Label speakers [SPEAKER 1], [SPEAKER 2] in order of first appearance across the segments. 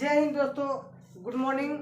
[SPEAKER 1] जय हिंद दोस्तों, good morning.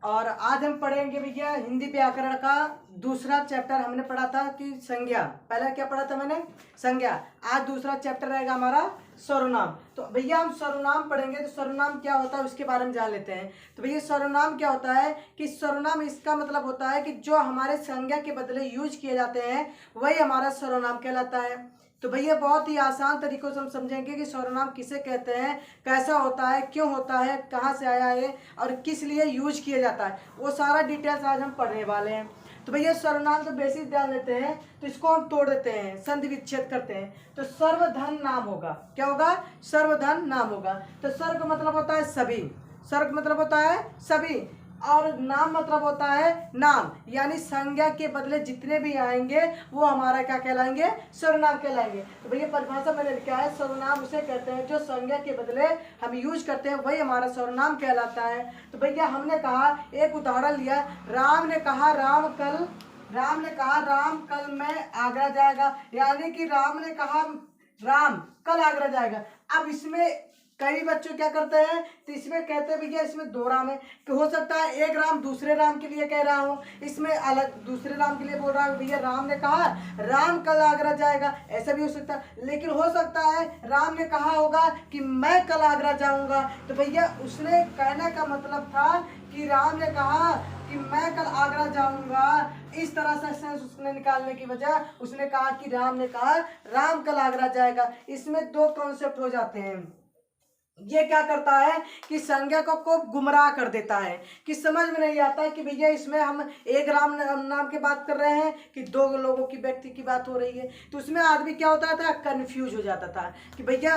[SPEAKER 1] और आज हम पढ़ेंगे भैया हिंदी व्याकरण का दूसरा चैप्टर। हमने पढ़ा था कि संज्ञा, पहला क्या पढ़ा था मैंने, संज्ञा। आज दूसरा चैप्टर रहेगा हमारा सर्वनाम। तो भैया हम सर्वनाम पढ़ेंगे, तो सर्वनाम क्या होता है उसके बारे में जान लेते हैं। तो भैया सर्वनाम क्या होता है कि सर्वनाम इसका मतलब होता है कि जो हमारे संज्ञा के बदले यूज किए जाते हैं वही हमारा सर्वनाम कहलाता है। तो भैया बहुत ही आसान तरीकों से हम समझेंगे कि सर्वनाम किसे कहते हैं, कैसा होता है, क्यों होता है, कहाँ से आया है और किस लिए यूज किया जाता है, वो सारा डिटेल्स आज हम पढ़ने वाले हैं। तो भैया सर्वनाम तो बेसिक ध्यान देते हैं, तो इसको हम तोड़ देते हैं, संधि विच्छेद करते हैं। तो सर्वधन नाम होगा, क्या होगा, सर्वधन नाम होगा। तो सर्व का मतलब होता है सभी, सर्व मतलब होता है सभी, और नाम मतलब होता है नाम, यानी संज्ञा के बदले जितने भी आएंगे वो हमारा क्या कहलाएंगे, सर्वनाम कहलाएंगे। तो भैया परिभाषा मैंने लिखा है, सर्वनाम उसे कहते हैं जो संज्ञा के बदले हम यूज करते हैं वही हमारा सर्वनाम कहलाता है। तो भैया हमने कहा, एक उदाहरण लिया, राम ने कहा राम कल मैं आगरा जाएगा, यानी कि राम ने कहा राम कल आगरा जाएगा। अब इसमें कई बच्चे क्या करते हैं, तो इसमें कहते हैं भैया इसमें दो राम है, कि हो सकता है एक राम दूसरे राम के लिए कह रहा हूँ, इसमें अलग दूसरे राम के लिए बोल रहा हूँ भैया राम ने कहा राम कल आगरा जाएगा, ऐसा भी हो सकता है। लेकिन हो सकता है राम ने कहा होगा कि मैं कल आगरा जाऊंगा, तो भैया उसने कहने का मतलब था कि राम ने कहा कि मैं कल आगरा जाऊंगा, इस तरह से सेंस उसने निकालने की वजह उसने कहा कि राम ने कहा राम कल आगरा जाएगा। इसमें दो कॉन्सेप्ट हो जाते हैं। ये क्या करता है कि संज्ञा को गुमराह कर देता है, कि समझ में नहीं आता है कि भैया इसमें हम एक राम नाम की बात कर रहे हैं कि दो लोगों की व्यक्ति की बात हो रही है। तो उसमें आदमी क्या होता था, कंफ्यूज हो जाता था कि भैया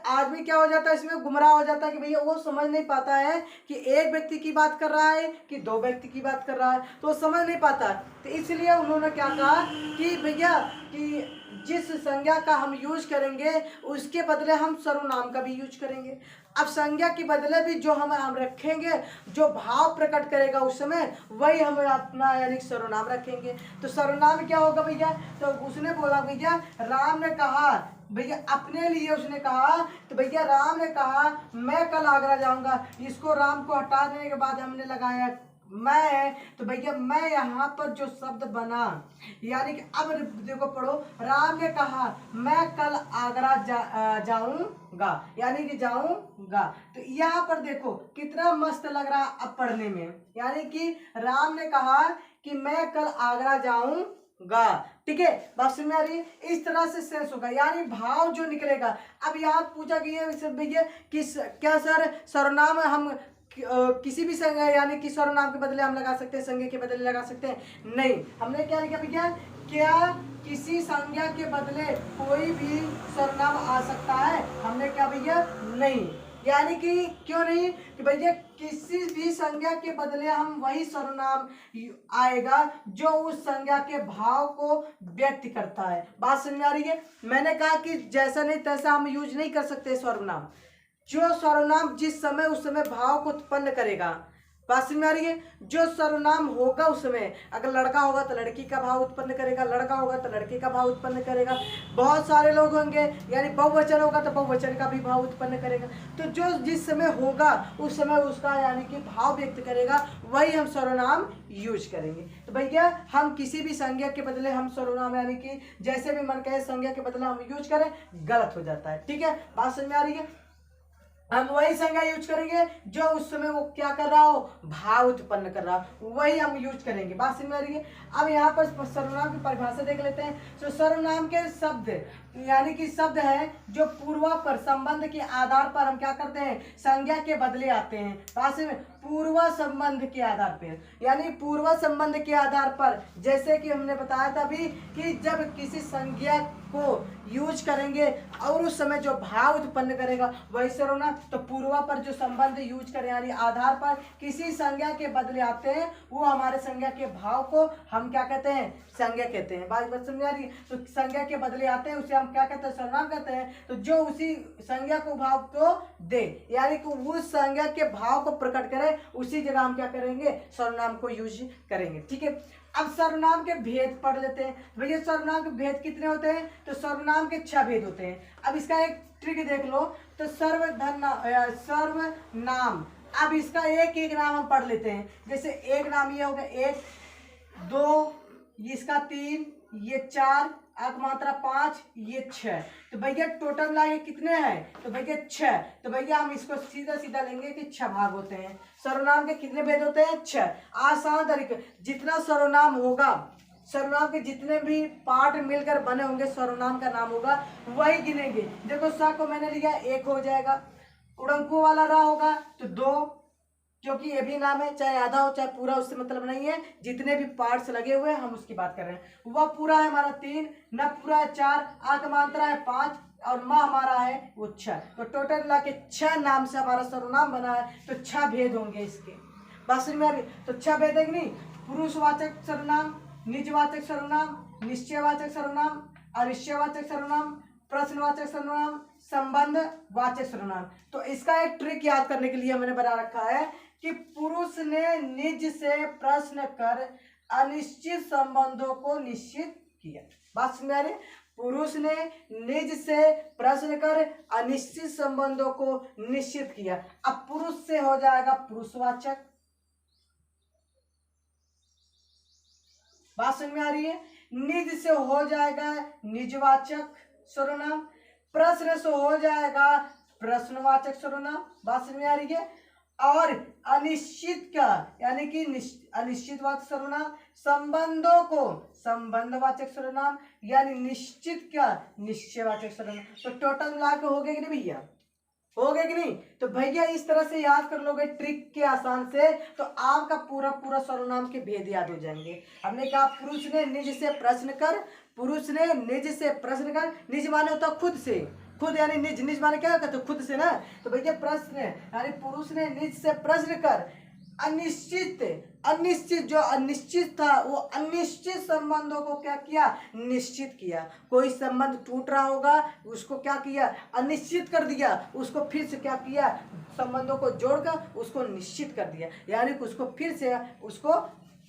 [SPEAKER 1] आदमी क्या हो जाता है, इसमें गुमराह हो जाता है कि भैया वो समझ नहीं पाता है कि एक व्यक्ति की बात कर रहा है कि दो व्यक्ति की बात कर रहा है, तो वो समझ नहीं पाता। तो इसलिए उन्होंने क्या कहा कि भैया कि जिस संज्ञा का हम यूज करेंगे उसके बदले हम सर्वनाम का भी यूज करेंगे। अब संज्ञा के बदले भी जो हम रखेंगे, जो भाव प्रकट करेगा उस समय वही हम अपना यानी सर्वनाम रखेंगे। तो सर्वनाम क्या होगा भैया, तो उसने बोला भैया राम ने कहा, भैया अपने लिए उसने कहा, तो भैया राम ने कहा मैं कल आगरा जाऊंगा, इसको राम को हटा देने के बाद हमने लगाया मैं, तो भैया मैं यहाँ पर जो शब्द बना, यानी कि अब देखो पढ़ो, राम ने कहा मैं कल आगरा जाऊंगा, यानी कि जाऊंगा। तो यहाँ पर देखो कितना मस्त लग रहा अब पढ़ने में, यानी कि राम ने कहा कि मैं कल आगरा जाऊंगा, ठीक है, बात समझ में आ रही है। इस तरह से सेंस होगा, यानी भाव जो निकलेगा। अब यहाँ पूछा गया भैया कि क्या सर सर्वनाम हम किसी भी संज्ञा यानी कि सर्वनाम के बदले हम लगा सकते हैं, संज्ञा के बदले लगा सकते हैं? नहीं, हमने क्या लिखा भैया, क्या किसी संज्ञा के बदले कोई भी सर्वनाम आ सकता है? हमने क्या भैया, नहीं, यानी कि क्यों नहीं, कि भैया किसी भी संज्ञा के बदले हम वही सर्वनाम आएगा जो उस संज्ञा के भाव को व्यक्त करता है। बात समझ में आ रही है। मैंने कहा कि जैसा नहीं तैसा हम यूज नहीं कर सकते सर्वनाम, जो सर्वनाम जिस समय उस समय भाव को उत्पन्न करेगा। बात समझ में आ रही है। जो सर्वनाम होगा उस समय, अगर लड़का होगा तो लड़की का भाव उत्पन्न करेगा, लड़का होगा तो लड़के का भाव उत्पन्न करेगा, बहुत सारे लोग होंगे यानी बहुवचन होगा तो बहुवचन का भी भाव उत्पन्न करेगा। तो जो जिस समय होगा उस समय उसका यानी कि भाव व्यक्त करेगा, वही हम सर्वनाम यूज करेंगे। तो भैया हम किसी भी संज्ञा के बदले हम सर्वनाम यानी कि जैसे भी मन कहे संज्ञा के बदले हम यूज करें, गलत हो जाता है, ठीक है, बात समझ में आ रही है। हम वही संज्ञा यूज करेंगे जो उस समय वो क्या कर रहा हो, भाव उत्पन्न कर रहा हो, वही हम यूज करेंगे। बात समझ में आ रही है। अब यहाँ पर सर्वनाम की परिभाषा देख लेते हैं। तो सर्वनाम के शब्द यानी कि शब्द है जो पूर्वापर संबंध के आधार पर हम क्या करते हैं, संज्ञा के बदले आते हैं। बात समझ में, पूर्व संबंध के आधार पर, यानी पूर्व संबंध के आधार पर, जैसे कि हमने बताया था अभी कि जब किसी संज्ञा को यूज करेंगे और उस समय जो भाव उत्पन्न करेगा वही सर्वनाम। तो पूर्वा पर जो संबंध यूज करें यानी आधार पर किसी संज्ञा के बदले आते हैं, वो हमारे संज्ञा के भाव को हम क्या कहते हैं, संज्ञा कहते हैं। बात समझ आ रही है। तो संज्ञा के बदले आते हैं उसे हम क्या कहते हैं, सर्वनाम कहते हैं। तो जो उसी संज्ञा को भाव को दे यानी कि उस संज्ञा के भाव को प्रकट करे, उसी जगह हम क्या करेंगे, सर्वनाम को यूज करेंगे, ठीक है। अब सर्वनाम के भेद पढ़ लेते हैं। भैया सर्वनाम के भेद कितने होते हैं? तो सर्वनाम के 6 भेद होते हैं। अब इसका एक ट्रिक देख लो। तो सर्वनाम, अब इसका एक एक नाम हम पढ़ लेते हैं। जैसे एक नाम ये हो गया, 1 2, इसका 3, ये 4, आक मात्रा 5, ये 6। तो भैया टोटल मिला के कितने हैं? तो भैया 6। तो भैया हम इसको सीधा सीधा लेंगे कि 6 भाग होते हैं। सर्वनाम के कितने भेद होते हैं? 6। आसान तरीके, जितना सर्वनाम होगा, सर्वनाम के जितने भी पार्ट मिलकर बने होंगे सर्वनाम का नाम होगा, वही गिनेंगे। देखो सा को मैंने लिया 1 हो जाएगा, उड़ंकू वाला रा होगा तो 2, क्योंकि ये भी नाम है, चाहे आधा हो चाहे पूरा, उससे मतलब नहीं है। जितने भी पार्ट्स लगे हुए हैं हम उसकी बात कर रहे हैं। वह पूरा है हमारा 3, न पूरा है 4, आक मात्रा है 5 और माँ हमारा है वो 6। तो टोटल मिला के 6 नाम से हमारा सर्वनाम बना है। तो 6 भेद होंगे इसके। बात समझ में आ रही? तो 6 भेद है कि नहीं? पुरुषवाचक सर्वनाम, निजवाचक सर्वनाम, निश्चयवाचक सर्वनाम, अनिश्चयवाचक सर्वनाम, प्रश्नवाचक सर्वनाम, संबंध वाचक सर्वनाम। तो इसका एक ट्रिक याद करने के लिए मैंने बना रखा है कि पुरुष ने निज से प्रश्न कर अनिश्चित संबंधों को निश्चित किया। बात समझ आ रही? पुरुष ने निज से प्रश्न कर अनिश्चित संबंधों को निश्चित किया। अब पुरुष से हो जाएगा पुरुषवाचक। बात समझ में आ रही है? निज से हो जाएगा निजवाचक सर्वनाम, प्रश्न से हो जाएगा प्रश्नवाचक सर्वनाम। बात समझ में आ रही है? और अनिश्चित का यानी कि अनिश्चितवाचक सर्वनाम, संबंधों को संबंधवाचक सर्वनाम, यानी निश्चित का निश्चयवाचक सर्वनाम। तो टोटल मिला के हो गए कि नहीं भैया? हो गए कि नहीं? तो भैया इस तरह से याद कर लोगे ट्रिक के आसान से, तो आपका पूरा पूरा सर्वनाम के भेद याद हो जाएंगे। हमने कहा पुरुष ने निज से प्रश्न कर, पुरुष ने निज से प्रश्न कर, निज माने होता खुद से, खुद यानी निज, निज माने क्या होता? तो खुद से ना। तो भैया प्रश्न यानी पुरुष ने निज से प्रश्न कर अनिश्चित, अनिश्चित जो अनिश्चित था वो अनिश्चित संबंधों को क्या किया? निश्चित किया। कोई संबंध टूट रहा होगा उसको क्या किया? अनिश्चित कर दिया। उसको फिर से क्या किया? संबंधों को जोड़कर उसको निश्चित कर दिया, यानी कि उसको फिर से उसको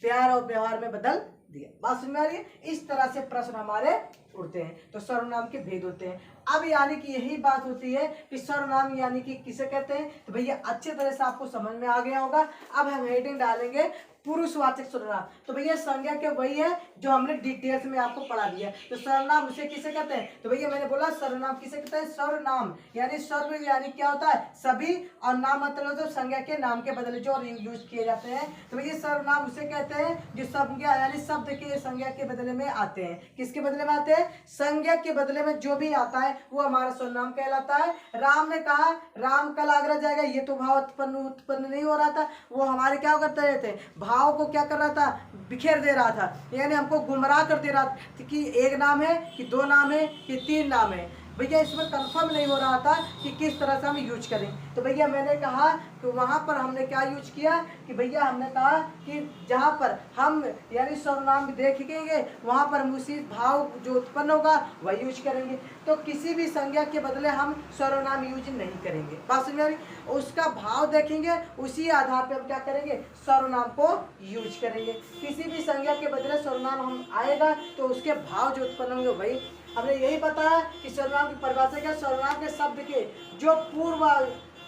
[SPEAKER 1] प्यार और व्यवहार में बदल दिया। बात समझ में आ रही है? इस तरह से प्रश्न हमारे उठते हैं। तो सर्वनाम के भेद होते हैं। अब यानी कि यही बात होती है कि सर्वनाम यानी कि किसे कहते हैं। तो भैया अच्छे तरह से आपको समझ में आ गया होगा। अब हम हेडिंग डालेंगे पुरुषवाचक सर्वनाम। तो भैया संज्ञा के वही है जो हमने डिटेल्स में आपको पढ़ा दिया। तो सर्वनाम उसे किसे कहते हैं? तो भैया मैंने बोला सर्वनाम किसे कहते हैं? सर्वनाम यानी सर्व यानी क्या होता है? सभी, और नाम मतलब तो संज्ञा के नाम के बदले जो यूज किए जाते हैं। तो भैया सर्वनाम उसे कहते हैं जो संज्ञा यानी शब्द के संज्ञा के बदले में आते हैं। किसके बदले में आते हैं? संज्ञा के बदले में जो भी आता है वो हमारा सर्वनाम कहलाता है। राम ने कहा राम कल आगरा जाएगा, ये तो भाव उत्पन्न नहीं हो रहा था, वो हमारे क्या करते रहे थे? भाव को क्या कर रहा था? बिखेर दे रहा था, यानी हमको गुमराह कर दे रहा था कि एक नाम है कि 2 नाम है कि 3 नाम है। भैया इसमें कंफर्म नहीं हो रहा था कि किस तरह से हम यूज करें। तो भैया मैंने कहा कि वहाँ पर हमने क्या यूज किया कि भैया हमने कहा कि जहाँ पर हम यानी सर्वनाम देखेंगे वहाँ पर हम उसी भाव जो उत्पन्न होगा वही यूज करेंगे। तो किसी भी संज्ञा के बदले हम सर्वनाम यूज नहीं करेंगे। बात समझ में? उसका भाव देखेंगे, उसी आधार पर हम क्या करेंगे? सर्वनाम को यूज करेंगे। किसी भी संज्ञा के बदले सर्वनाम हम आएगा तो उसके भाव जो उत्पन्न होंगे वही। हमने यही बताया कि सर्वनाम की परिभाषा क्या? सर्वनाम के शब्द के जो पूर्व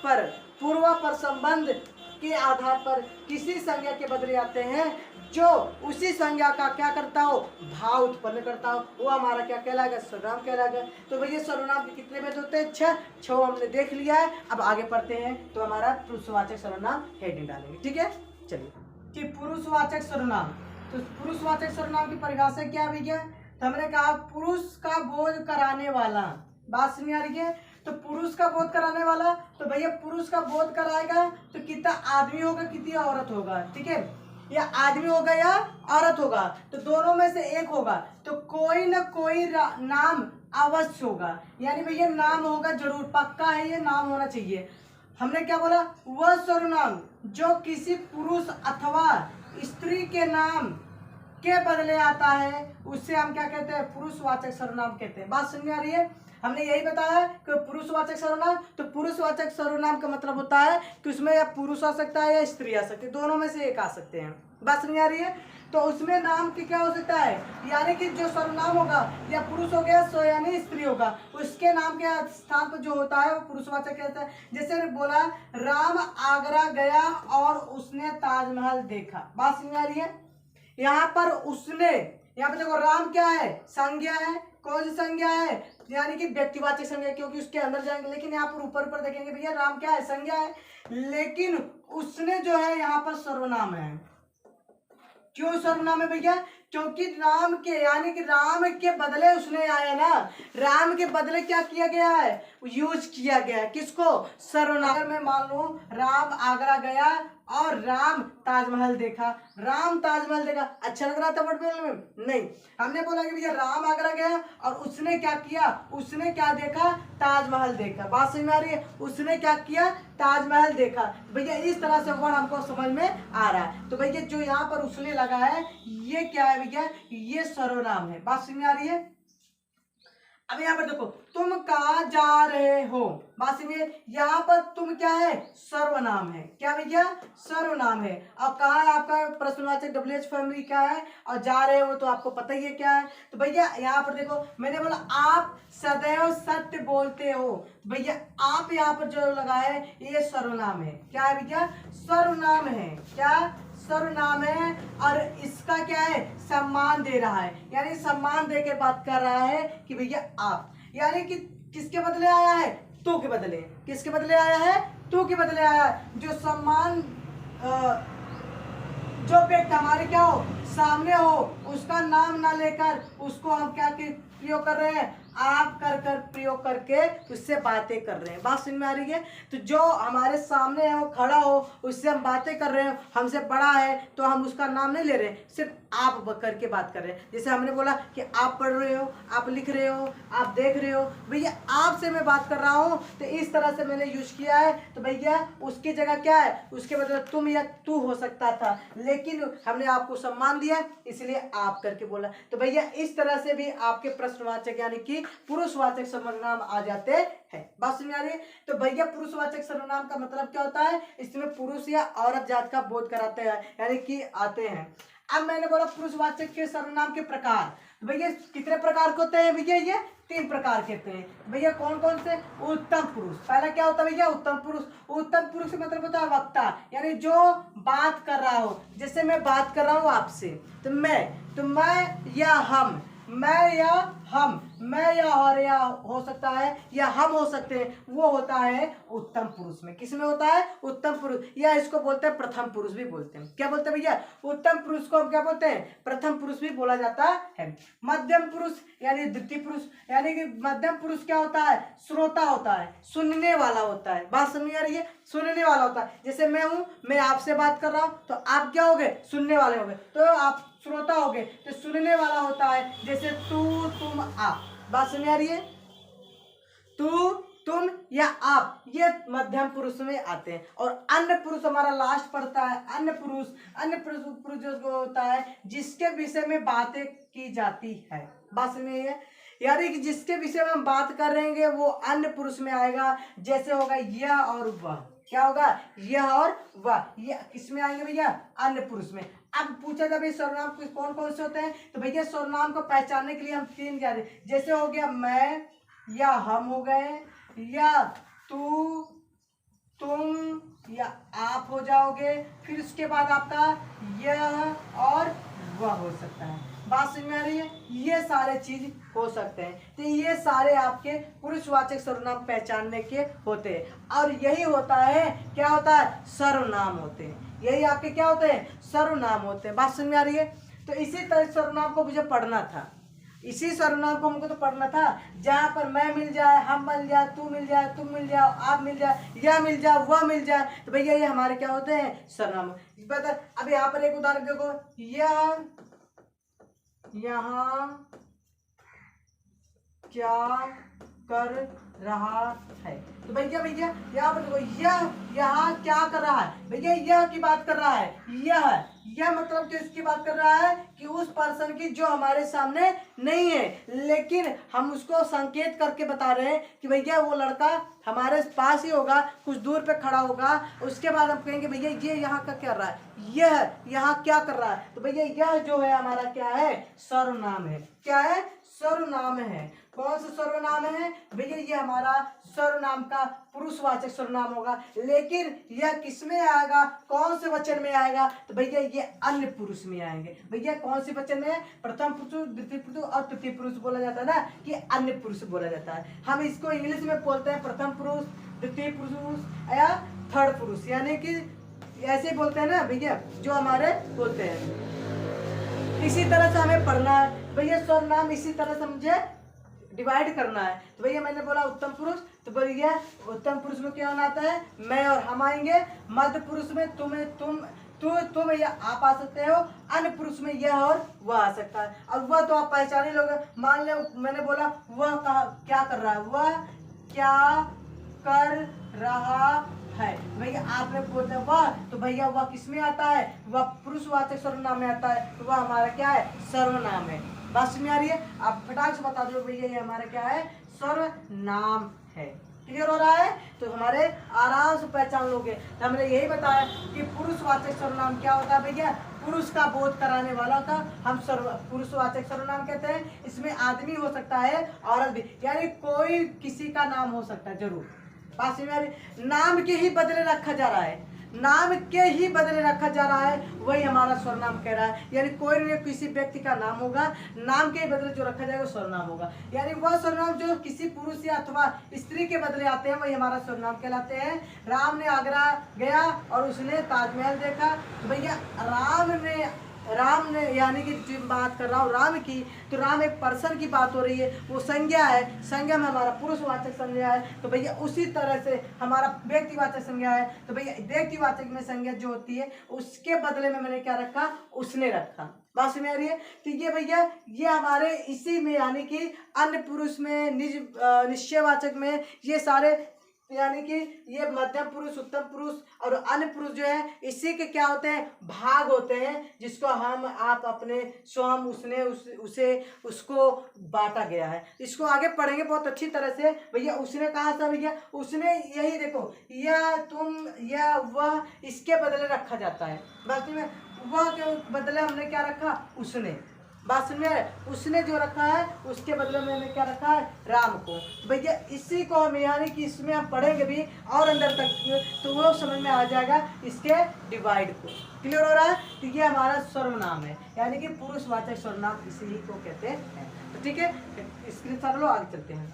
[SPEAKER 1] पर संबंध के आधार पर किसी संज्ञा के बदले आते हैं, जो उसी संज्ञा का क्या करता हो? भाव उत्पन्न करता हो, वो हमारा क्या कहलाएगा? सर्वनाम कहलाएगा। तो भैया सर्वनाम के कितने भेद होते हैं? 6 हमने देख लिया है। अब आगे पढ़ते हैं तो हमारा पुरुषवाचक सर्वनाम हेडिंग डालेंगे। ठीक है, चलिए। कि पुरुषवाचक सर्वनाम, तो पुरुषवाचक सर्वनाम की परिभाषा क्या है भैया? तो हमने कहा पुरुष का बोध कराने वाला। बात समझ आ रही है? तो पुरुष का बोध कराने वाला, तो भैया पुरुष का बोध कराएगा तो कितना आदमी होगा कितनी औरत होगा? ठीक है, या आदमी होगा या औरत होगा, तो दोनों में से एक होगा। तो कोई ना कोई नाम अवश्य होगा, यानी भैया नाम होगा जरूर, पक्का है ये, नाम होना चाहिए। हमने क्या बोला? वह सर्वनाम जो किसी पुरुष अथवा स्त्री के नाम के बदले आता है उससे हम क्या कहते हैं? पुरुषवाचक सर्वनाम कहते हैं। बात समझ में आ रही है? हमने यही बताया कि पुरुषवाचक सर्वनाम, तो पुरुषवाचक सर्वनाम का मतलब होता है कि उसमें या पुरुष आ सकता है या स्त्री आ सकती है, दोनों में से एक आ सकते हैं। बात समझ आ रही है? तो उसमें नाम की क्या हो सकता है, यानी कि जो सर्वनाम होगा या पुरुष हो गया सो यानी स्त्री होगा, उसके नाम के स्थान पर जो होता है वो पुरुषवाचक कहता है। जैसे बोला राम आगरा गया और उसने ताजमहल देखा, बात समझ आ रही है। यहाँ पर उसने, यहाँ पर देखो राम क्या है, संज्ञा है। कौन सी संज्ञा है, यानी कि व्यक्तिवाचक संज्ञा, क्योंकि उसके अंदर जाएंगे। लेकिन यहाँ पर ऊपर देखेंगे भैया राम क्या है, संज्ञा है। लेकिन उसने जो है यहाँ पर सर्वनाम है। क्यों सर्वनाम है भैया, क्योंकि राम के, यानी कि राम के बदले उसने आया ना, राम के बदले क्या किया गया है, यूज किया गया है किसको, सर्वनाम। अगर मैं मान लूं राम आगरा गया और राम ताजमहल देखा, राम ताजमहल देखा, अच्छा लग रहा था वर्ड बोलने में, नहीं। हमने बोला कि भैया राम आगरा गया और उसने क्या किया, उसने क्या देखा, ताजमहल देखा। बात समझ में आ रही है, उसने क्या किया, ताजमहल देखा। भैया इस तरह से वर्ड हमको समझ में आ रहा है। तो भैया जो यहाँ पर उसने लगा है ये क्या है भैया, ये सर्वनाम है। बात समझ में आ रही है। अब यहाँ पर देखो तुम कहाँ जा रहे हो, बात समझिए, यहाँ पर तुम क्या है, सर्वनाम है। क्या भैया, सर्वनाम है। और कहाँ है आपका प्रश्नवाचक WH फैमिली क्या है, और जा रहे हो तो आपको पता ही है क्या है। तो भैया यहाँ पर देखो मैंने बोला आप सदैव सत्य बोलते हो, भैया आप यहाँ पर जो लगा है ये सर्वनाम है। क्या है भैया, सर्वनाम है। क्या, सर्वनाम है। और इसका क्या है, सम्मान दे रहा है, यानी सम्मान दे के बात कर रहा है कि भैया आप, यानी कि किसके बदले आया है, तू के बदले। किसके बदले आया है, तू के बदले आया है। जो सम्मान जो व्यक्ति हमारे क्या हो, सामने हो, उसका नाम ना लेकर उसको हम क्या प्रयोग कर रहे हैं, आप कर कर प्रयोग करके उससे बातें कर रहे हैं। बात समझ में आ रही है। तो जो हमारे सामने है वो खड़ा हो, उससे हम बातें कर रहे हैं, हमसे बड़ा है तो हम उसका नाम नहीं ले रहे, सिर्फ आप करके बात कर रहे हैं। जैसे हमने बोला कि आप पढ़ रहे हो, आप लिख रहे हो, आप देख रहे हो, भैया आपसे मैं बात कर रहा हूँ, तो इस तरह से मैंने यूज किया है। तो भैया उसकी जगह क्या है, उसके बदले तुम या तू हो सकता था, लेकिन हमने आपको सम्मान दिया इसलिए आप करके बोला। तो भैया इस तरह से भी आपके प्रश्नवाचक यानी कि पुरुषवाचक सर्वनाम आ जाते हैं। बात समझ आ रही है। तो भैया पुरुषवाचक सर्वनाम का मतलब क्या होता है, इसमें पुरुष या औरत जात का बोध कराते हैं, यानी कि आते हैं। अब मैंने बोला पुरुषवाचक के सर्वनाम के प्रकार, तो भैया कितने प्रकार के होते हैं भैया, ये 3 प्रकार के होते हैं भैया। कौन कौन से, उत्तम पुरुष, पहला क्या होता है भैया, उत्तम पुरुष। उत्तम पुरुष का मतलब होता है वक्ता, यानी जो बात कर रहा हो। जैसे मैं बात कर रहा हूँ आपसे, तो मैं या हम, मैं या हम, मैं या और या हो सकता है, या हम हो सकते हैं, वो होता है उत्तम पुरुष में। किसमें होता है, उत्तम पुरुष, या इसको बोलते हैं प्रथम पुरुष भी बोलते हैं। क्या बोलते हैं भैया, उत्तम पुरुष को हम क्या बोलते हैं, प्रथम पुरुष भी बोला जाता है। मध्यम पुरुष यानी द्वितीय पुरुष, यानी कि मध्यम पुरुष क्या होता है, श्रोता होता है, सुनने वाला होता है। बात समझ आ रही है, सुनने वाला होता है। जैसे मैं हूं, मैं आपसे बात कर रहा हूं, तो आप क्या हो गए, सुनने वाले हो गए, तो आप श्रोता हो गए, तो सुनने वाला होता है। जैसे तू, तुम, आप। बात समझ आ रही है, तू, तुम या आप, ये मध्यम पुरुष में आते हैं। और अन्य पुरुष हमारा लास्ट पड़ता है। अन्य पुरुष जो होता है जिसके विषय में बातें की जाती है। बात समझ है, यानी कि जिसके विषय में हम बात कर रहे हैं वो अन्य पुरुष में आएगा। जैसे होगा यह और वह, क्या होगा, यह और वह, ये किसमें आएंगे भैया, अन्य पुरुष में। अब पूछा जाए भाई सर्वनाम कौन कौन से होते हैं, तो भैया सर्वनाम को पहचानने के लिए हम 3 क्या दे, जैसे हो गया मैं या हम हो गए, या तू, तुम या आप हो जाओगे, फिर उसके बाद आपका यह और वह हो सकता है। बात समझ में आ रही है, ये सारे चीज हो सकते हैं। तो ये सारे आपके पुरुषवाचक सर्वनाम पहचानने के होते हैं। और यही होता है, क्या होता है, सर्वनाम होते हैं। यही आपके क्या होते हैं, सर्वनाम होते हैं। बात समझ में आ रही है। तो इसी तरह सर्वनाम को मुझे पढ़ना था, इसी सर्वनाम को हमको तो पढ़ना था, जहाँ पर मैं मिल जाए, हम मिल जाए, तू मिल जाए, तुम मिल जाओ, आप मिल जाए, यह मिल जाए, वह मिल जाए, तो भैया ये हमारे क्या होते हैं, सर्वनाम। अब यहाँ पर एक उदाहरण देखो, यह, यहाँ क्या कर रहा है। तो भैया यहाँ पर देखो, यह यहाँ क्या कर रहा है भैया, यह की बात कर रहा है। यह मतलब किसकी बात कर रहा है कि उस पर्सन की जो हमारे सामने नहीं है, लेकिन हम उसको संकेत करके बता रहे हैं कि भैया वो लड़का हमारे पास ही होगा, कुछ दूर पे खड़ा होगा। उसके बाद हम कहेंगे भैया ये यहाँ का क्या कर रहा है, यह यहाँ क्या कर रहा है। तो भैया यह जो है हमारा क्या है, सर्वनाम है। क्या है, सर्वनाम है। कौन सा सर्वनाम है भैया, ये हमारा सर्वनाम का पुरुषवाचक सर्वनाम होगा। लेकिन यह किस में आएगा, कौन से वचन में आएगा, तो भैया ये अन्य पुरुष में आएंगे। भैया कौन से वचन में, प्रथम पुरुष, द्वितीय पुरुष और तृतीय पुरुष बोला जाता है ना, कि अन्य पुरुष बोला जाता है। हम इसको इंग्लिश में बोलते हैं प्रथम पुरुष, द्वितीय पुरुष या थर्ड पुरुष, यानी कि ऐसे बोलते हैं ना भैया, जो हमारे बोलते हैं। इसी तरह से हमें पढ़ना है भैया, सर्वनाम इसी तरह से मुझे डिवाइड करना है। तो भैया मैंने बोला उत्तम पुरुष, तो भैया उत्तम पुरुष में क्या होना आता है, मैं और हम आएंगे। मध्य पुरुष में तुम या आप आ सकते हो। अन्य पुरुष में यह और वह आ सकता है। और वह तो आप पहचान ही लोगे। मान लो मैंने बोला वह क्या कर रहा है, वह क्या कर रहा है। भैया आपने बोला वह, तो भैया वह किस में आता है, वह पुरुषवाचक सर्वनाम में आता है। तो वह हमारा क्या है, सर्वनाम है। बात समझ आ रही है, आप फटाक से बता दो भैया ये हमारा क्या है, सर्वनाम है। क्लियर हो रहा है, तो हमारे आराम से पहचान लोगे। तो हमने यही बताया कि पुरुषवाचक सर्वनाम क्या होता है भैया, पुरुष का बोध कराने वाला का हम पुरुषवाचक सर्वनाम कहते हैं। इसमें आदमी हो सकता है, औरत भी, यानी कोई किसी का नाम हो सकता है जरूर। पास में नाम के ही बदले रखा जा रहा है, नाम के ही बदले रखा जा रहा है, वही हमारा सर्वनाम कह रहा है। यानी कोई न किसी व्यक्ति का नाम होगा, नाम के बदले जो रखा जाएगा वो सर्वनाम होगा। यानी वह सर्वनाम जो किसी पुरुष या अथवा स्त्री के बदले आते हैं वही हमारा सर्वनाम कहलाते हैं। राम ने आगरा गया और उसने ताजमहल देखा। तो भैया राम ने यानी कि जो बात कर रहा हूँ राम की, तो राम एक पर्सन की बात हो रही है, वो संज्ञा है। संज्ञा में हमारा पुरुषवाचक संज्ञा है। तो भैया उसी तरह से हमारा व्यक्तिवाचक संज्ञा है। तो भैया व्यक्तिवाचक में संज्ञा जो होती है उसके बदले में मैंने क्या रखा, उसने रखा। बात समझ आ रही है। तो ये भैया ये हमारे इसी में यानी कि अन्य पुरुष में, निश्चयवाचक में, ये सारे यानी कि ये मध्यम पुरुष, उत्तम पुरुष और अन्य पुरुष जो है इसी के क्या होते हैं, भाग होते हैं, जिसको हम आप अपने स्वयं उसने उसे उसको बांटा गया है। इसको आगे पढ़ेंगे बहुत अच्छी तरह से। भैया उसने कहा था भैया, उसने यही देखो, या तुम या वह, इसके बदले रखा जाता है। बाकी में वह के बदले हमने क्या रखा, उसने। बात समझ में, उसने जो रखा है उसके बदले में हमने क्या रखा है, राम को। भैया इसी को हम यानी कि इसमें हम पढ़ेंगे भी और अंदर तक, तो वो समझ में आ जाएगा इसके डिवाइड को। क्लियर हो रहा है। तो ये हमारा सर्वनाम है, यानी कि पुरुषवाचक सर्वनाम इसी को कहते हैं। तो ठीक है, स्क्रीन शॉट लो, आगे चलते हैं।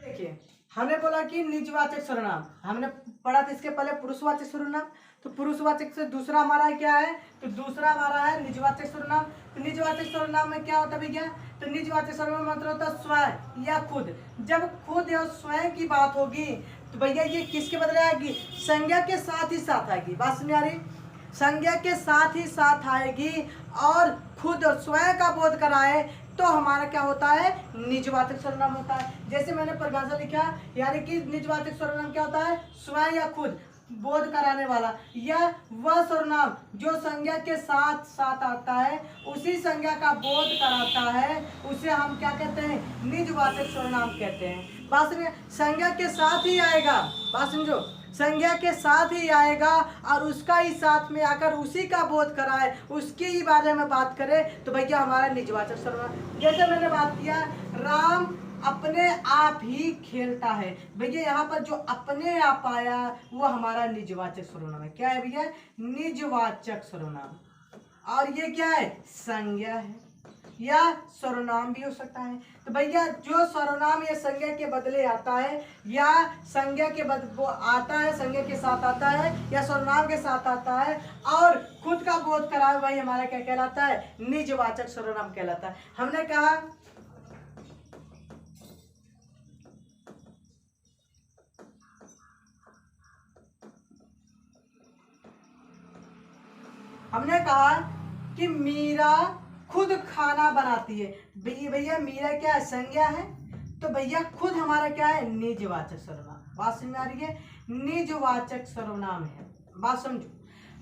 [SPEAKER 1] देखिए हमने बोला कि निजवाचक सर्वनाम, हमने पढ़ा था इसके पहले पुरुषवाचक सर्वनाम। तो पुरुषवाचक से दूसरा हमारा क्या है, तो दूसरा हमारा है निजवाचक सर्वनाम। तो निजवाचक सर्वनाम में क्या होता है भैया, तो निजवाचक सर्वनाम मतलब होता है स्वयं या खुद। जब खुद या स्वयं की बात होगी तो भैया ये किसके बदले आएगी, संज्ञा के साथ ही साथ आएगी। बात समझ आ रही, संज्ञा के साथ ही साथ आएगी और खुद और स्वयं का बोध कराए तो हमारा क्या होता है, निजवाचक सर्वनाम होता है। जैसे मैंने परिभाषा लिखा, यानी कि निजवाचक सर्वनाम क्या होता है, स्वयं या खुद बोध कराने वाला, या वह सर्वनाम जो संज्ञा के साथ साथ आता है, उसी संज्ञा का बोध कराता है, उसे हम क्या कहते हैं, निजवाचक सर्वनाम कहते हैं। बात समझे, संज्ञा के साथ ही आएगा, बात समझो, संज्ञा के साथ ही आएगा और उसका ही साथ में आकर उसी का बोध कराए, उसके ही बारे में बात करे, तो भैया हमारा निजवाचक सर्वनाम। जैसे मैंने बात किया, राम अपने आप ही खेलता है। भैया यहाँ पर जो अपने आप आया वो हमारा निजवाचक सर्वनाम है। क्या है भैया, निजवाचक सर्वनाम। और ये क्या है, संज्ञा है या सर्वनाम भी हो सकता है। तो भैया जो सर्वनाम या संज्ञा के बदले आता है, या संज्ञा के वो आता है, संज्ञा के साथ आता है या सर्वनाम के साथ आता है और खुद का बोध कराए, वही हमारा क्या कहलाता है, निजवाचक सर्वनाम कहलाता है। हमने कहा कि मीरा खुद खाना बनाती है। भैया मीरा क्या है, संज्ञा है, तो भैया खुद हमारा क्या है, निजवाचक सर्वनाम। बात समझ में आ रही है, निजवाचक सर्वनाम है। बात समझो,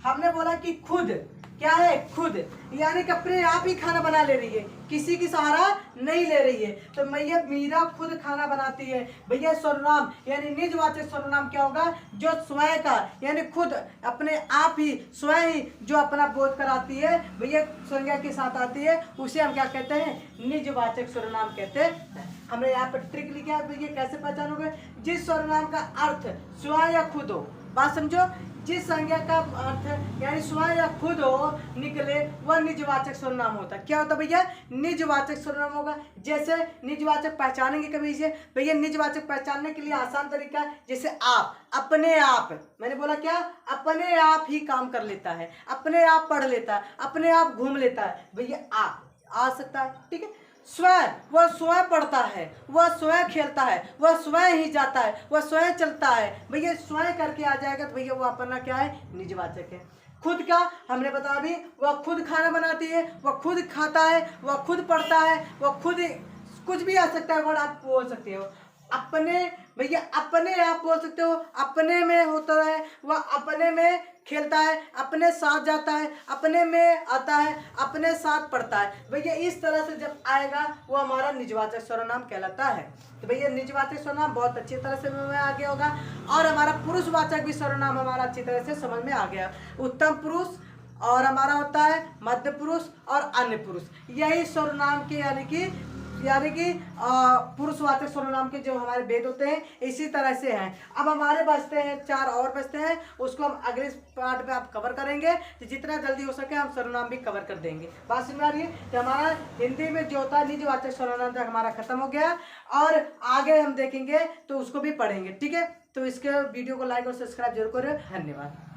[SPEAKER 1] हमने बोला कि खुद क्या है, खुद यानी कि अपने आप ही खाना बना ले रही है, किसी की सहारा नहीं ले रही है। तो भैया मीरा खुद खाना बनाती है। भैया सर्वनाम यानी निजवाचक सर्वनाम क्या होगा, जो स्वयं का यानी खुद अपने आप ही स्वयं ही जो अपना बोध कराती है, भैया संज्ञा के साथ आती है, उसे हम क्या कहते हैं, निजवाचक सर्वनाम कहते हैं। हमने यहाँ पर ट्रिक लिखा है भैया, कैसे पहचानोगे, जिस सर्वनाम का अर्थ स्वयं या खुद हो। बात समझो, जिस संज्ञा का अर्थ यानी स्वयं या खुद हो निकले, वह निजवाचक सर्वनाम होता है। क्या होता है भैया, निजवाचक सर्वनाम होगा। जैसे निजवाचक पहचानेंगे कभी इसे, भैया निजवाचक पहचानने के लिए आसान तरीका है, जैसे आप, अपने आप, मैंने बोला क्या, अपने आप ही काम कर लेता है, अपने आप पढ़ लेता है, अपने आप घूम लेता है, भैया आप आ सकता है। ठीक है, स्वयं, वह स्वयं पढ़ता है, वह स्वयं खेलता है, वह स्वयं ही जाता है, वह स्वयं चलता है, भैया स्वयं करके आ जाएगा तो भैया वो अपना क्या है, निजवाचक है। खुद का हमने बताया भी, वह खुद खाना बनाती है, वह खुद खाता है, वह खुद पढ़ता है, वह खुद, कुछ भी आ सकता है वर्ड आप बोल सकते हो। अपने, भैया अपने आप बोल सकते हो, अपने में होता है, वह अपने में खेलता है, अपने साथ जाता है, अपने में आता है, अपने साथ पढ़ता है। भैया इस तरह से जब आएगा वो हमारा निजवाचक सर्वनाम कहलाता है। तो भैया निजवाचक सर्वनाम बहुत अच्छी तरह से में आ गया होगा। और हमारा पुरुषवाचक भी सर्वनाम हमारा अच्छी तरह से समझ में आ गया। उत्तम पुरुष और हमारा होता है मध्य पुरुष और अन्य पुरुष, यही सर्वनाम के यानी कि पुरुषवाचक सर्वनाम के जो हमारे भेद होते हैं इसी तरह से हैं। अब हमारे बचते हैं 4 और बचते हैं, उसको हम अगले पार्ट में आप कवर करेंगे। तो जितना जल्दी हो सके हम सर्वनाम भी कवर कर देंगे। बात समझ में आ रही है। तो हमारा हिंदी में जो होता है निजवाचक सर्वनाम तक हमारा खत्म हो गया, और आगे हम देखेंगे तो उसको भी पढ़ेंगे। ठीक है, तो इसके वीडियो को लाइक और सब्सक्राइब जरूर करें। धन्यवाद।